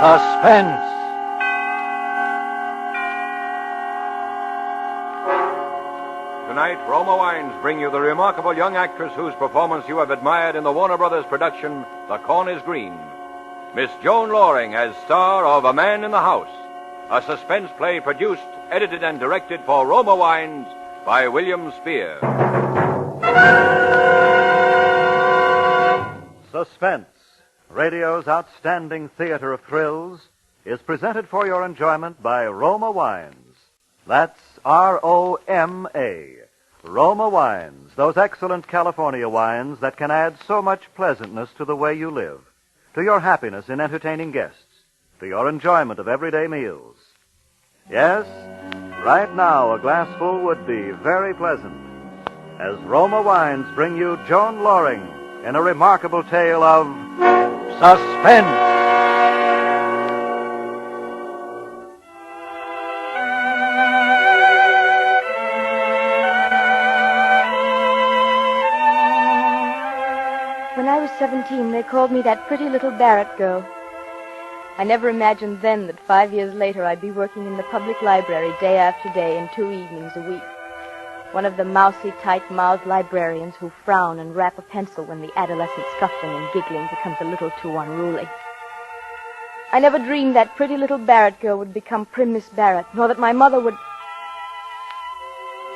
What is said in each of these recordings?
Suspense. Tonight, Roma Wines bring you the remarkable young actress whose performance you have admired in the Warner Brothers production, The Corn is Green. Miss Joan Loring as star of A Man in the House, a suspense play produced, edited, and directed for Roma Wines by William Spear. Suspense, radio's outstanding theater of thrills, is presented for your enjoyment by Roma Wines. That's R-O-M-A. Roma Wines, those excellent California wines that can add so much pleasantness to the way you live, to your happiness in entertaining guests, to your enjoyment of everyday meals. Yes, right now a glassful would be very pleasant. As Roma Wines bring you Joan Loring in a remarkable tale of Suspense. When I was 17, they called me that pretty little Barrett girl. I never imagined then that 5 years later I'd be working in the public library day after day and 2 evenings a week. One of the mousy, tight-mouthed librarians who frown and rap a pencil when the adolescent scuffling and giggling becomes a little too unruly. I never dreamed that pretty little Barrett girl would become prim Miss Barrett, nor that my mother would...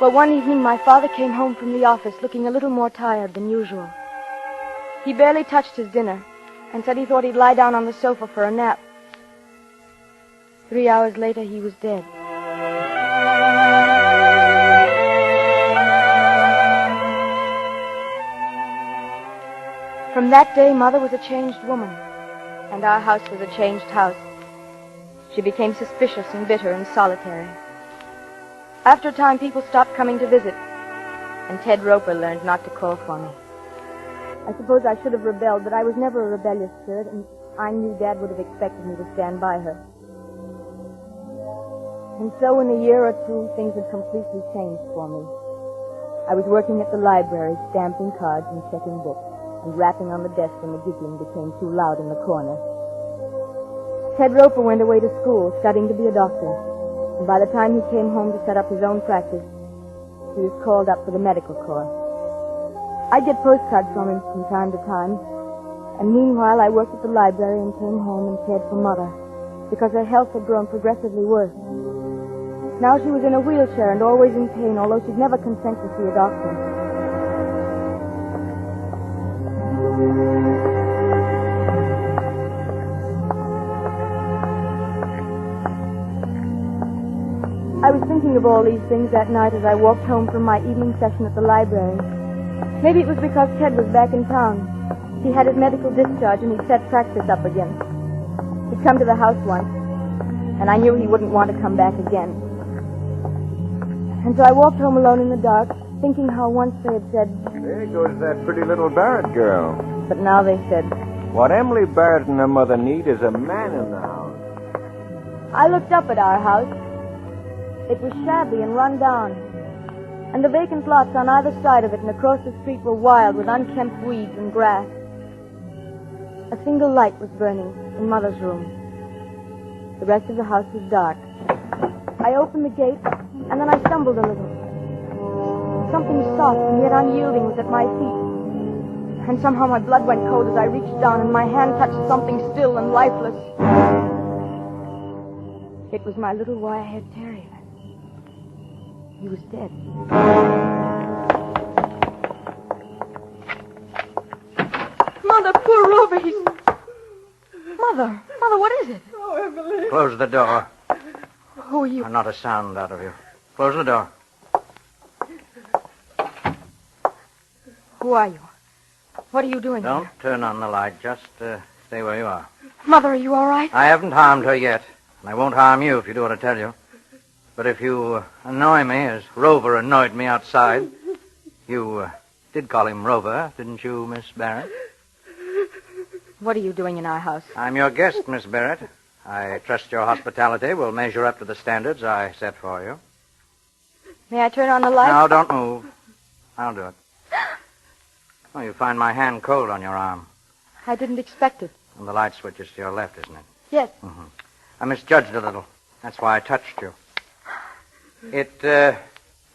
Well, one evening my father came home from the office looking a little more tired than usual. He barely touched his dinner and said he thought he'd lie down on the sofa for a nap. 3 hours later, he was dead. From that day, Mother was a changed woman, and our house was a changed house. She became suspicious and bitter and solitary. After a time, people stopped coming to visit, and Ted Roper learned not to call for me. I suppose I should have rebelled, but I was never a rebellious spirit, and I knew Dad would have expected me to stand by her. And so in a year or two, things had completely changed for me. I was working at the library, stamping cards and checking books, and rapping on the desk when the giggling became too loud in the corner. Ted Roper went away to school, studying to be a doctor, and by the time he came home to set up his own practice, he was called up for the medical corps. I'd get postcards from him from time to time, and meanwhile I worked at the library and came home and cared for Mother, because her health had grown progressively worse. Now she was in a wheelchair and always in pain, although she'd never consent to see a doctor. I was thinking of all these things that night as I walked home from my evening session at the library. Maybe it was because Ted was back in town. He had his medical discharge and he'd set practice up again. He'd come to the house once, and I knew he wouldn't want to come back again. And so I walked home alone in the dark, thinking how once they had said... There goes that pretty little Barrett girl. But now they said... What Emily Barrett and her mother need is a man in the house. I looked up at our house. It was shabby and run down, and the vacant lots on either side of it and across the street were wild with unkempt weeds and grass. A single light was burning in Mother's room. The rest of the house was dark. I opened the gate, and then I stumbled a little. Something soft and yet unyielding was at my feet, and somehow my blood went cold as I reached down and my hand touched something still and lifeless. It was my little wire-haired terrier. He was dead. Mother, poor Rover, he's... Mother, what is it? Oh, Emily. Close the door. Who are you? Not a sound out of you. Close the door. Who are you? What are you doing Don't here? turn on the light. Just stay where you are. Mother, are you all right? I haven't harmed her yet, and I won't harm you if you do what I tell you. But if you annoy me, as Rover annoyed me outside... You did call him Rover, didn't you, Miss Barrett? What are you doing in our house? I'm your guest, Miss Barrett. I trust your hospitality will measure up to the standards I set for you. May I turn on the light? No, don't move. I'll do it. Oh, you find my hand cold on your arm. I didn't expect it. And the light switch is to your left, isn't it? Yes. Mm-hmm. I misjudged a little. That's why I touched you. It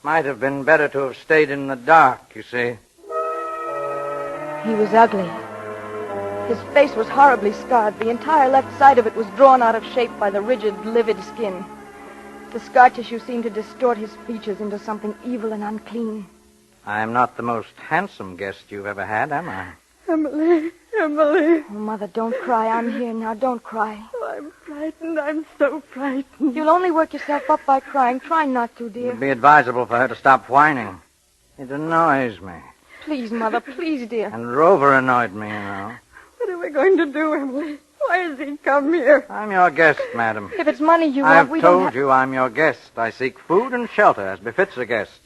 might have been better to have stayed in the dark, you see. He was ugly. His face was horribly scarred. The entire left side of it was drawn out of shape by the rigid, livid skin. The scar tissue seemed to distort his features into something evil and unclean. I am not the most handsome guest you've ever had, am I? Emily. Oh, Mother, don't cry. I'm here now. Don't cry. Oh, I'm frightened. I'm so frightened. You'll only work yourself up by crying. Try not to, It dear. would be advisable for her to stop whining. It annoys me. Please, Mother. Please, dear. And Rover annoyed me, you know. What are we going to do, Emily? Why has he come here? I'm your guest, madam. If it's money you I've want, we don't told have... you I'm your guest. I seek food and shelter as befits a guest.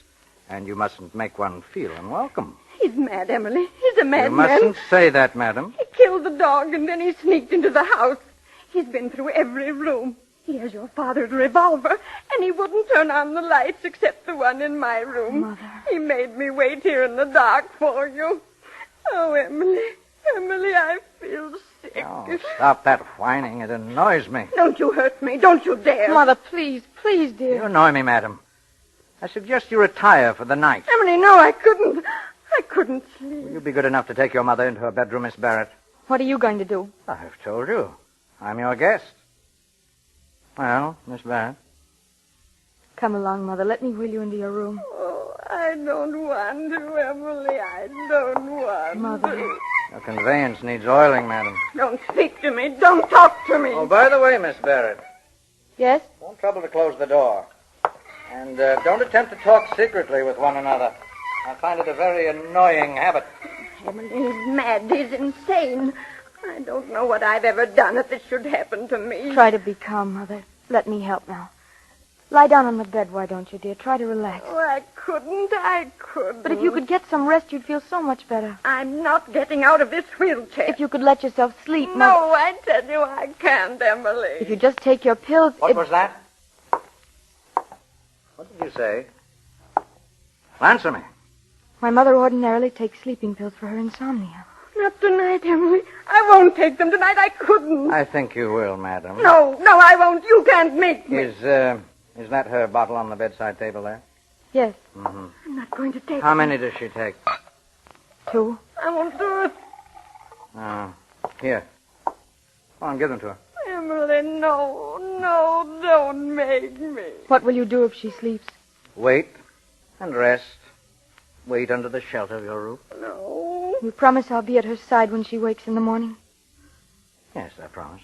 And you mustn't make one feel unwelcome. He's mad, Emily. He's a You madman. mustn't say that, madam. He killed the dog, and then he sneaked into the house. He's been through every room. He has your father's revolver, and he wouldn't turn on the lights except the one in my room. Mother. He made me wait here in the dark for you. Oh, Emily. Emily, I feel sick. Oh, stop that whining. It annoys me. Don't you hurt me. Don't you dare. Mother, please. Please, You dear. annoy me, madam. I suggest you retire for the night. Emily, no, I couldn't. I couldn't sleep. Will you be good enough to take your mother into her bedroom, Miss Barrett? What are you going to do? I've told you. I'm your guest. Well, Miss Barrett. Come along, Mother. Let me wheel you into your room. Oh, I don't want to, Emily. I don't want Mother. to. Your conveyance needs oiling, madam. Don't speak to me. Don't talk to me. Oh, by the way, Miss Barrett, Yes? don't trouble to close the door. And don't attempt to talk secretly with one another. I find it a very annoying habit. Emily, he's mad. He's insane. I don't know what I've ever done if this should happen to me. Try to be calm, Mother. Let me help now. Lie down on the bed, why don't you, dear? Try to relax. Oh, I couldn't. But if you could get some rest, you'd feel so much better. I'm not getting out of this wheelchair. If you could let yourself sleep, Mother. No, I tell you I can't, Emily. If you just take your pills... What was that? What did you say? Answer me. My mother ordinarily takes sleeping pills for her insomnia. Not tonight, Emily. I won't take them tonight. I couldn't. I think you will, madam. No, I won't. You can't make me. Is that her bottle on the bedside table there? Yes, Mm-hmm. I'm not going to take How them. many does she take? 2. I won't do it. Here. Go on, give them to her. Emily, no, don't make me. What will you do if she sleeps? Wait and rest. Wait under the shelter of your roof. No. You promise I'll be at her side when she wakes in the morning? Yes, I promise.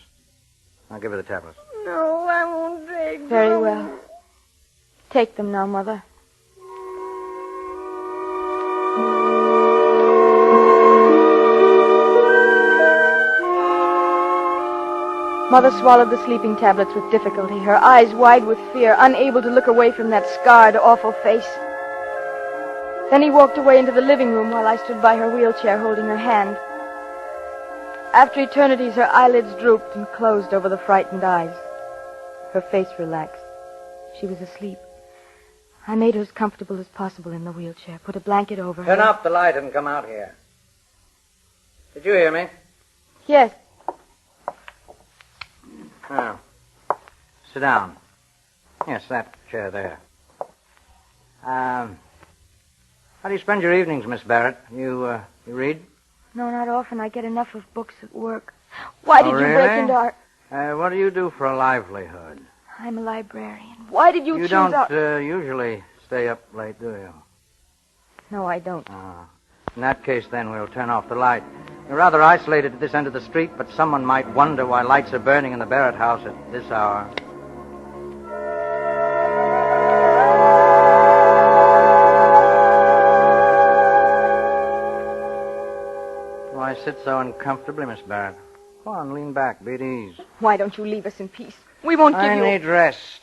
I'll give her the tablets. No, I won't take them. Very well. Take them now, Mother. Mother swallowed the sleeping tablets with difficulty, her eyes wide with fear, unable to look away from that scarred, awful face. Then he walked away into the living room while I stood by her wheelchair holding her hand. After eternities, her eyelids drooped and closed over the frightened eyes. Her face relaxed. She was asleep. I made her as comfortable as possible in the wheelchair, put a blanket over her. Turn off the light and come out here. Did you hear me? Yes. Now, sit down. Yes, that chair there. How do you spend your evenings, Miss Barrett? You read? No, not often. I get enough of books at work. Why did you break really? into our... What do you do for a livelihood? I'm a librarian. Why did you choose don't our... usually stay up late, do you? No, I don't. In that case, then, we'll turn off the light. You're rather isolated at this end of the street, but someone might wonder why lights are burning in the Barrett house at this hour. Why sit so uncomfortably, Miss Barrett? Go on, lean back, be at ease. Why don't you leave us in peace? We won't give I you... need rest.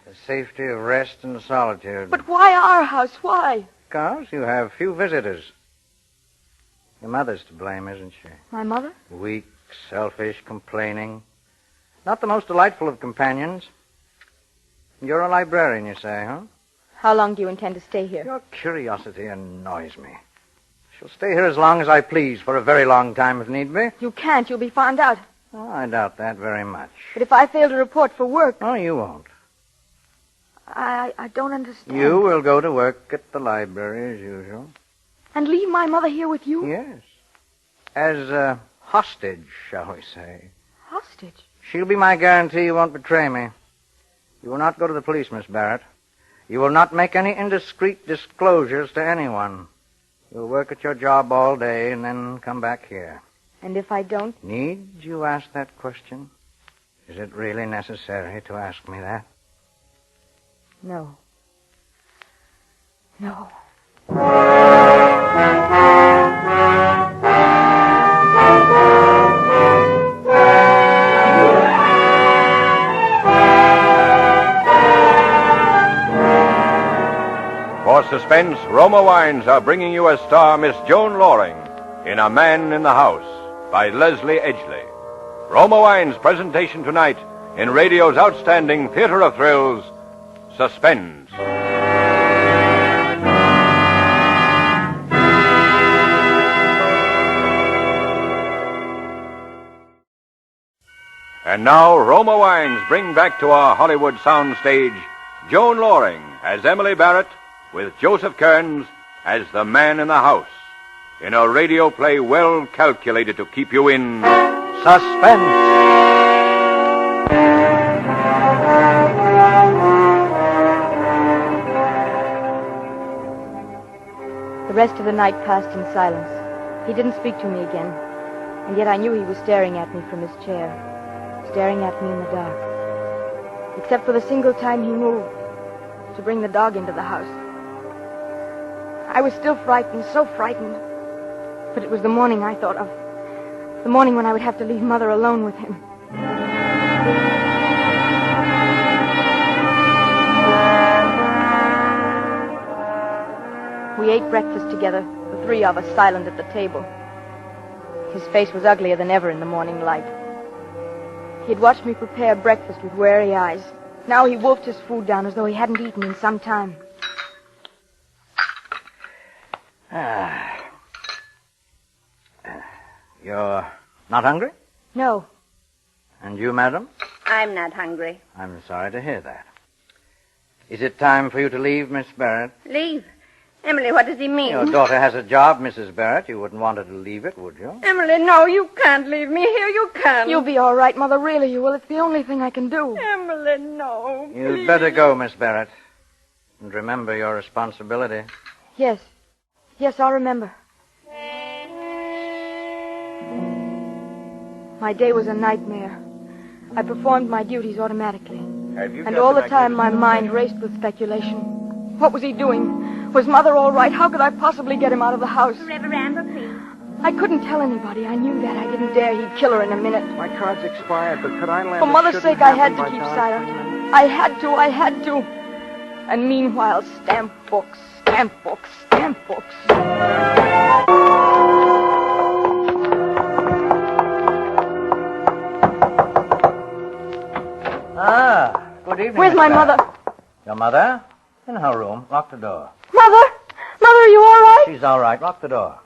The safety of rest and solitude. But why our house? Why? Because you have few visitors. Your mother's to blame, isn't she? My mother? Weak, selfish, complaining. Not the most delightful of companions. You're a librarian, you say, huh? How long do you intend to stay here? Your curiosity annoys me. She'll stay here as long as I please, for a very long time if need be. You can't. You'll be found out. Oh, I doubt that very much. But if I fail to report for work... Oh, you won't. I don't understand. You will go to work at the library as usual. And leave my mother here with you? Yes. As a hostage, shall we say. Hostage? She'll be my guarantee you won't betray me. You will not go to the police, Miss Barrett. You will not make any indiscreet disclosures to anyone. You'll work at your job all day and then come back here. And if I don't? Need you ask that question? Is it really necessary to ask me that? No. No. For Suspense, Roma Wines are bringing you as star Miss Joan Loring in A Man in the House by Leslie Edgley. Roma Wines' presentation tonight in radio's outstanding theater of thrills, Suspense. And now, Roma Wines bring back to our Hollywood soundstage Joan Loring as Emily Barrett with Joseph Kearns as the man in the house in a radio play well calculated to keep you in Suspense. The rest of the night passed in silence. He didn't speak to me again, and yet I knew he was staring at me from his chair, staring at me in the dark. Except for the single time he moved to bring the dog into the house. I was still frightened, so frightened. But it was the morning I thought of. The morning when I would have to leave Mother alone with him. We ate breakfast together, the three of us silent at the table. His face was uglier than ever in the morning light. He had watched me prepare breakfast with wary eyes. Now he wolfed his food down as though he hadn't eaten in some time. You're not hungry? No. And you, madam? I'm not hungry. I'm sorry to hear that. Is it time for you to leave, Miss Barrett? Leave? Emily, what does he mean? Your daughter has a job, Mrs. Barrett. You wouldn't want her to leave it, would you? Emily, no, you can't leave me here. You can't. You'll be all right, Mother. Really, you will. It's the only thing I can do. Emily, no. You'd please. better go, Miss Barrett. And remember your responsibility. Yes. Yes, I'll remember. My day was a nightmare. I performed my duties automatically. And all the time my mind raced with speculation. What was he doing? Was Mother all right? How could I possibly get him out of the house? Reverend Amber, please. I couldn't tell anybody. I knew that. I didn't dare. He'd kill her in a minute. My card's expired, but could I land? For Mother's It shouldn't sake, I had happen to keep by silent. I had to. And meanwhile, stamp books. Good evening. Where's Miss my Barrett. mother? Your mother? In her room. Lock the door. Mother? Mother, are you all right? She's all right. Lock the door.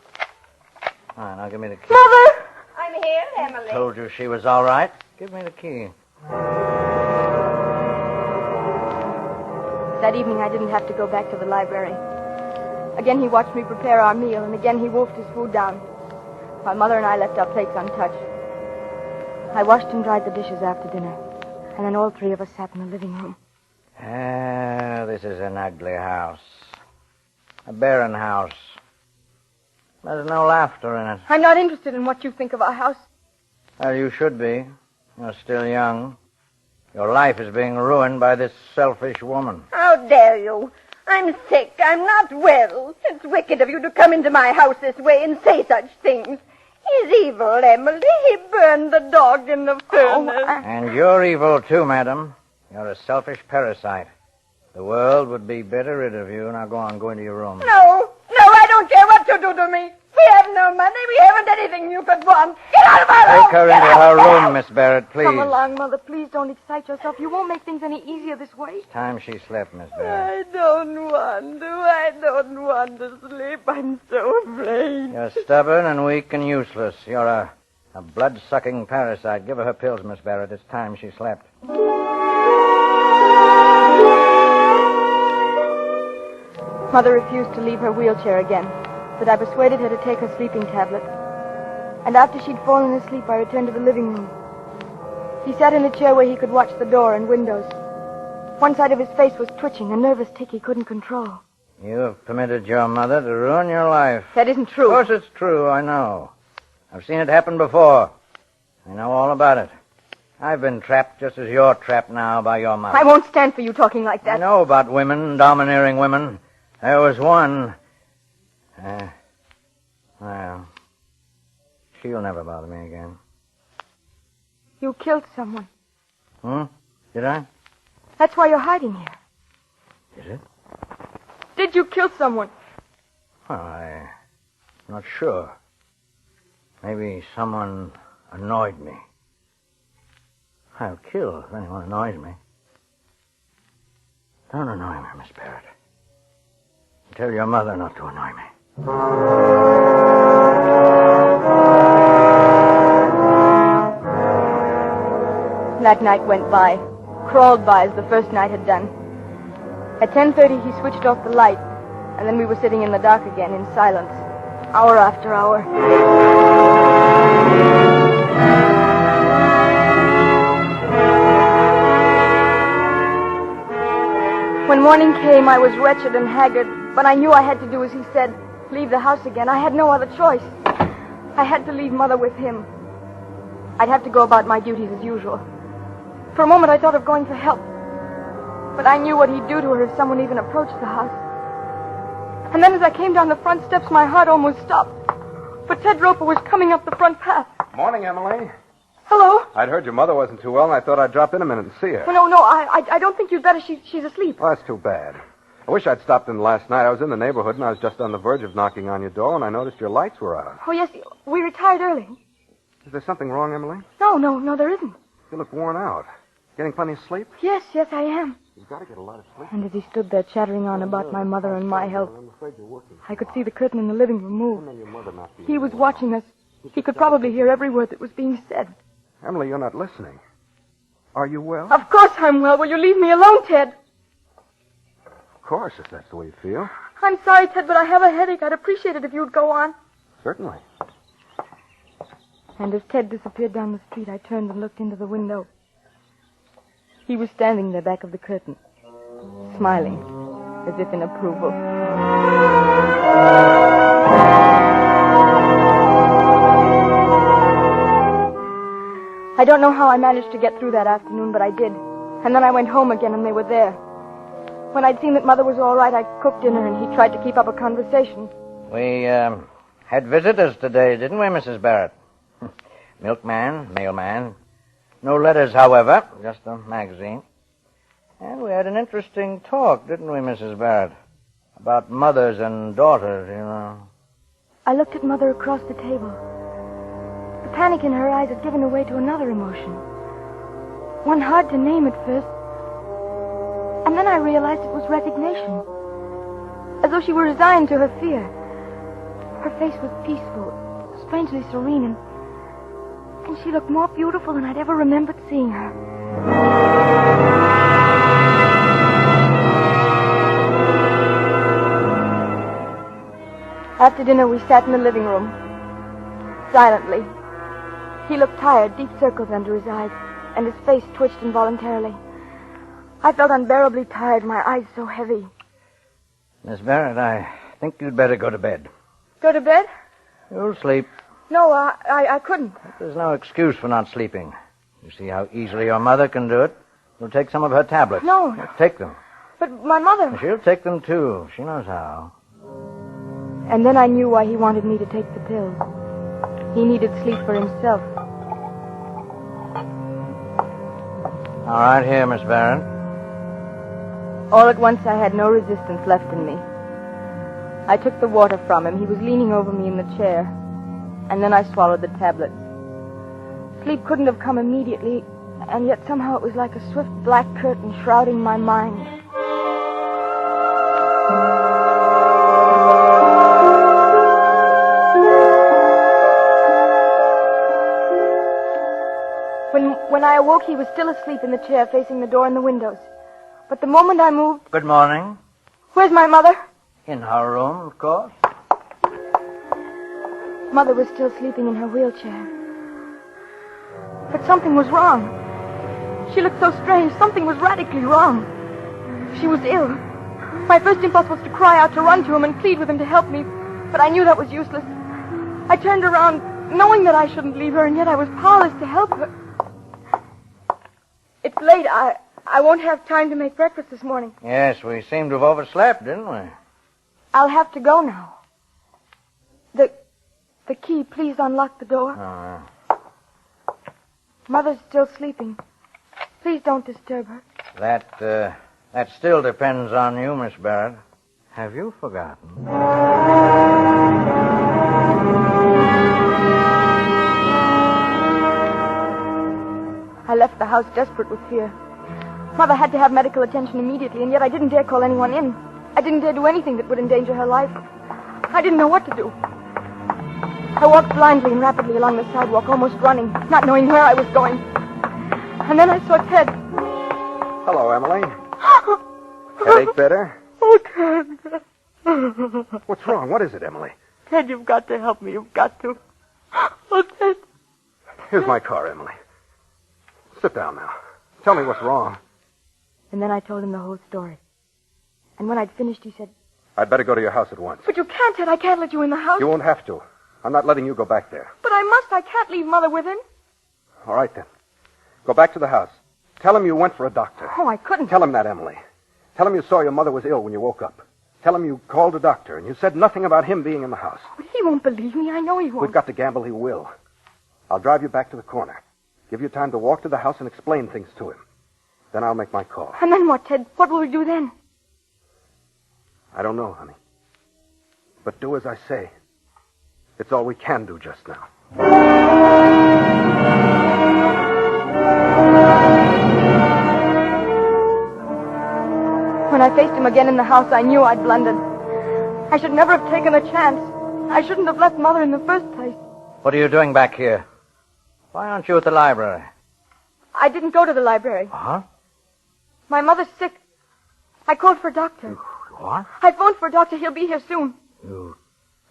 All right, now give me the key. Mother! I'm here, Emily. Told you she was all right. Give me the key. That evening, I didn't have to go back to the library. Again, he watched me prepare our meal, and again, he wolfed his food down, while Mother and I left our plates untouched. I washed and dried the dishes after dinner, and then all three of us sat in the living room. This is an ugly house. A barren house. There's no laughter in it. I'm not interested in what you think of our house. Well, you should be. You're still young. Your life is being ruined by this selfish woman. How dare you? I'm sick. I'm not well. It's wicked of you to come into my house this way and say such things. He's evil, Emily. He burned the dog in the furnace. And you're evil, too, madam. You're a selfish parasite. The world would be better rid of you. Now go on, go into your room. No, I don't care what you do to me. We have no money. We haven't anything you could want. Get out of our home. Take her into her room, Miss Barrett, please. Come along, Mother. Please don't excite yourself. You won't make things any easier this way. It's time she slept, Miss Barrett. I don't want to. I don't want to sleep. I'm so afraid. You're stubborn and weak and useless. You're a blood-sucking parasite. Give her her pills, Miss Barrett. It's time she slept. Mother refused to leave her wheelchair again, but I persuaded her to take her sleeping tablet. And after she'd fallen asleep, I returned to the living room. He sat in a chair where he could watch the door and windows. One side of his face was twitching, a nervous tic he couldn't control. You have permitted your mother to ruin your life. That isn't true. Of course it's true, I know. I've seen it happen before. I know all about it. I've been trapped just as you're trapped now by your mother. I won't stand for you talking like that. I know about women, domineering women. There was one. Well, she'll never bother me again. You killed someone. Did I? That's why you're hiding here. Is it? Did you kill someone? Well, I'm not sure. Maybe someone annoyed me. I'll kill if anyone annoys me. Don't annoy me, Miss Barrett. Tell your mother not to annoy me. That night went by, crawled by as the first night had done. At 10:30, he switched off the light, and then we were sitting in the dark again in silence, hour after hour. When morning came, I was wretched and haggard, but I knew I had to do as he said, leave the house again. I had no other choice. I had to leave Mother with him. I'd have to go about my duties as usual. For a moment, I thought of going for help, but I knew what he'd do to her if someone even approached the house. And then as I came down the front steps, my heart almost stopped. But Ted Roper was coming up the front path. Morning, Emily. Hello? I'd heard your mother wasn't too well, and I thought I'd drop in a minute and see her. Well, no, I don't think you'd better. She's asleep. Well, that's too bad. I wish I'd stopped in last night. I was in the neighborhood, and I was just on the verge of knocking on your door when I noticed your lights were out. Oh, yes, we retired early. Is there something wrong, Emily? No, there isn't. You look worn out. Getting plenty of sleep? Yes, I am. You've got to get a lot of sleep. And as he stood there chattering on about my mother and my health, I'm afraid you're working. I could see the curtain in the living room move. And your mother not be He was watching us. He could probably hear every word that was being said. Emily, you're not listening. Are you well? Of course I'm well. Will you leave me alone, Ted? Of course, if that's the way you feel. I'm sorry, Ted, but I have a headache. I'd appreciate it if you'd go on. Certainly. And as Ted disappeared down the street, I turned and looked into the window. He was standing there back of the curtain, smiling, as if in approval. I don't know how I managed to get through that afternoon, but I did. And then I went home again, and they were there. When I'd seen that Mother was all right, I cooked dinner, and he tried to keep up a conversation. We, had visitors today, didn't we, Mrs. Barrett? Milkman, mailman. No letters, however, just a magazine. And we had an interesting talk, didn't we, Mrs. Barrett? About mothers and daughters, you know. I looked at Mother across the table. The panic in her eyes had given way to another emotion. One hard to name at first. And then I realized it was resignation. As though she were resigned to her fear. Her face was peaceful, strangely serene, and she looked more beautiful than I'd ever remembered seeing her. After dinner, we sat in the living room, silently. He looked tired, deep circles under his eyes, and his face twitched involuntarily. I felt unbearably tired, my eyes so heavy. Miss Barrett, I think you'd better go to bed. Go to bed? You'll sleep. No, I couldn't. There's no excuse for not sleeping. You see how easily your mother can do it? You'll take some of her tablets. No. Take them. But my mother... She'll take them, too. She knows how. And then I knew why he wanted me to take the pills. He needed sleep for himself. All right, here, Miss Barrett. All at once, I had no resistance left in me. I took the water from him. He was leaning over me in the chair. And then I swallowed the tablets. Sleep couldn't have come immediately, and yet somehow it was like a swift black curtain shrouding my mind. When I awoke, he was still asleep in the chair facing the door and the windows. But the moment I moved... Good morning. Where's my mother? In her room, of course. Mother was still sleeping in her wheelchair. But something was wrong. She looked so strange. Something was radically wrong. She was ill. My first impulse was to cry out, to run to him and plead with him to help me. But I knew that was useless. I turned around, knowing that I shouldn't leave her, and yet I was powerless to help her. It's late. I won't have time to make breakfast this morning. Yes, we seem to have overslept, didn't we? I'll have to go now. The key, please unlock the door. Oh, Mother's still sleeping. Please don't disturb her. That still depends on you, Miss Barrett. Have you forgotten? I left the house desperate with fear. Mother had to have medical attention immediately, and yet I didn't dare call anyone in. I didn't dare do anything that would endanger her life. I didn't know what to do. I walked blindly and rapidly along the sidewalk, almost running, not knowing where I was going. And then I saw Ted. Hello, Emily. Headache better? Oh, Ted. What's wrong? What is it, Emily? Ted, you've got to help me. You've got to. Oh, Ted. Here's my car, Emily. Sit down now. Tell me what's wrong. And then I told him the whole story. And when I'd finished, he said, I'd better go to your house at once. But you can't, Ted. I can't let you in the house. You won't have to. I'm not letting you go back there. But I must. I can't leave Mother with him. All right, then. Go back to the house. Tell him you went for a doctor. Oh, I couldn't. Tell him that, Emily. Tell him you saw your mother was ill when you woke up. Tell him you called a doctor and you said nothing about him being in the house. But he won't believe me. I know he won't. We've got to gamble he will. I'll drive you back to the corner. Give you time to walk to the house and explain things to him. Then I'll make my call. And then what, Ted? What will we do then? I don't know, honey. But do as I say. It's all we can do just now. When I faced him again in the house, I knew I'd blundered. I should never have taken a chance. I shouldn't have left Mother in the first place. What are you doing back here? Why aren't you at the library? I didn't go to the library. Huh? My mother's sick. I called for a doctor. What? I phoned for a doctor. He'll be here soon. You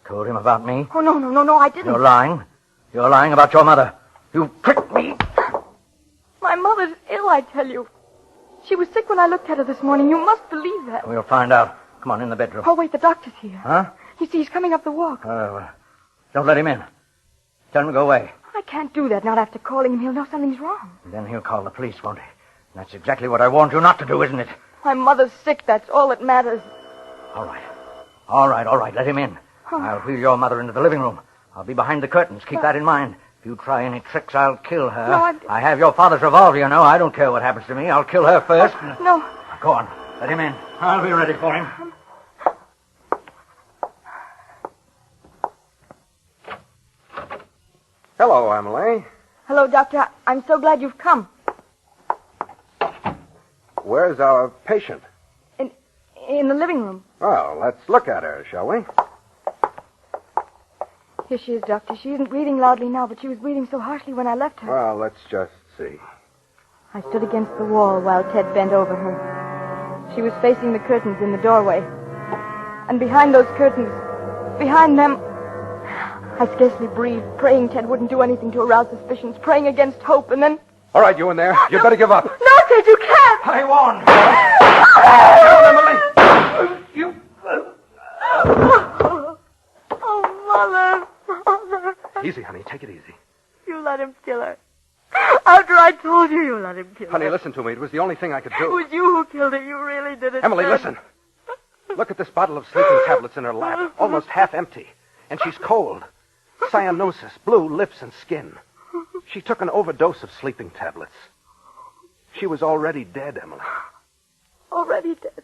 told him about me? Oh, no, I didn't. You're lying. You're lying about your mother. You tricked me. My mother's ill, I tell you. She was sick when I looked at her this morning. You must believe that. We'll find out. Come on, in the bedroom. Oh, wait, the doctor's here. Huh? You see, he's coming up the walk. Don't let him in. Tell him to go away. I can't do that, not after calling him. He'll know something's wrong. Then he'll call the police, won't he? That's exactly what I warned you not to do, isn't it? My mother's sick. That's all that matters. All right. Let him in. I'll wheel your mother into the living room. I'll be behind the curtains. Keep that in mind. If you try any tricks, I'll kill her. No, I have your father's revolver, you know. I don't care what happens to me. I'll kill her first. No. Go on. Let him in. I'll be ready for him. Hello, Emily. Hello, Doctor. I'm so glad you've come. Where's our patient? In the living room. Well, let's look at her, shall we? Here she is, Doctor. She isn't breathing loudly now, but she was breathing so harshly when I left her. Well, let's just see. I stood against the wall while Ted bent over her. She was facing the curtains in the doorway. And behind those curtains, behind them, I scarcely breathed, praying Ted wouldn't do anything to arouse suspicions, praying against hope, and then... All right, you in there. You'd better give up. No, Ted, you can't! I won't. Emily! You... Oh, Mother. Easy, honey. Take it easy. You let him kill her. After I told you, you let him kill her. Honey, listen to me. It was the only thing I could do. It was you who killed her. You really did it. Emily, Ted. listen. Look at this bottle of sleeping tablets in her lap, almost half empty. And she's cold. Cyanosis, blue lips and skin. She took an overdose of sleeping tablets. She was already dead, Emily. Already dead.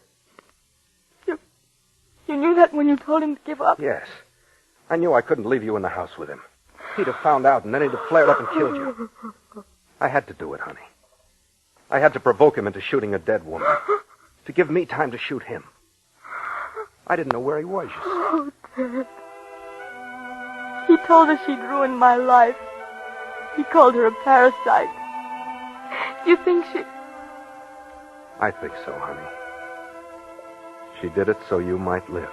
You knew that when you told him to give up? Yes. I knew I couldn't leave you in the house with him. He'd have found out, and then he'd have flared up and killed you. I had to do it, honey. I had to provoke him into shooting a dead woman. To give me time to shoot him. I didn't know where he was, you see. Oh, Dad. He told her she'd ruined my life. He called her a parasite. Do you think she... I think so, honey. She did it so you might live.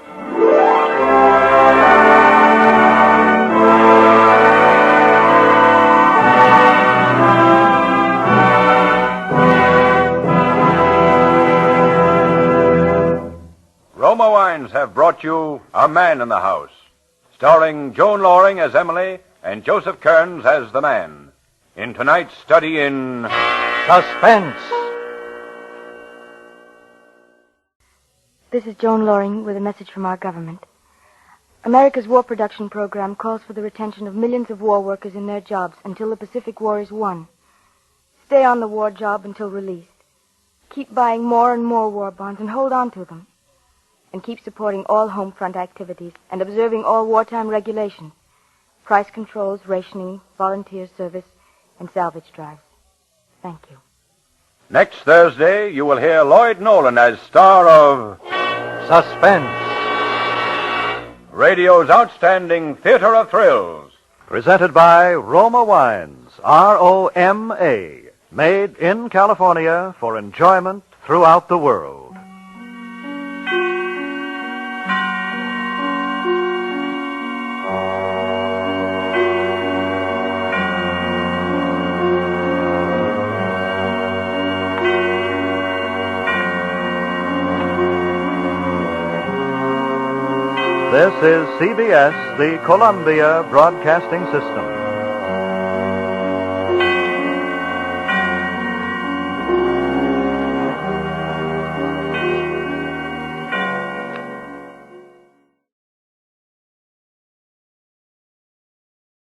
Roma Wines have brought you A Man in the House, starring Joan Loring as Emily and Joseph Kearns as the man, in tonight's study in Suspense. This is Joan Loring with a message from our government. America's war production program calls for the retention of millions of war workers in their jobs until the Pacific War is won. Stay on the war job until released. Keep buying more and more war bonds and hold on to them. And keep supporting all home front activities and observing all wartime regulations. Price controls, rationing, volunteer service, and salvage drives. Thank you. Next Thursday, you will hear Lloyd Nolan as star of Suspense. radio's outstanding theater of thrills. Presented by Roma Wines, R-O-M-A, made in California for enjoyment throughout the world. This is CBS, the Columbia Broadcasting System.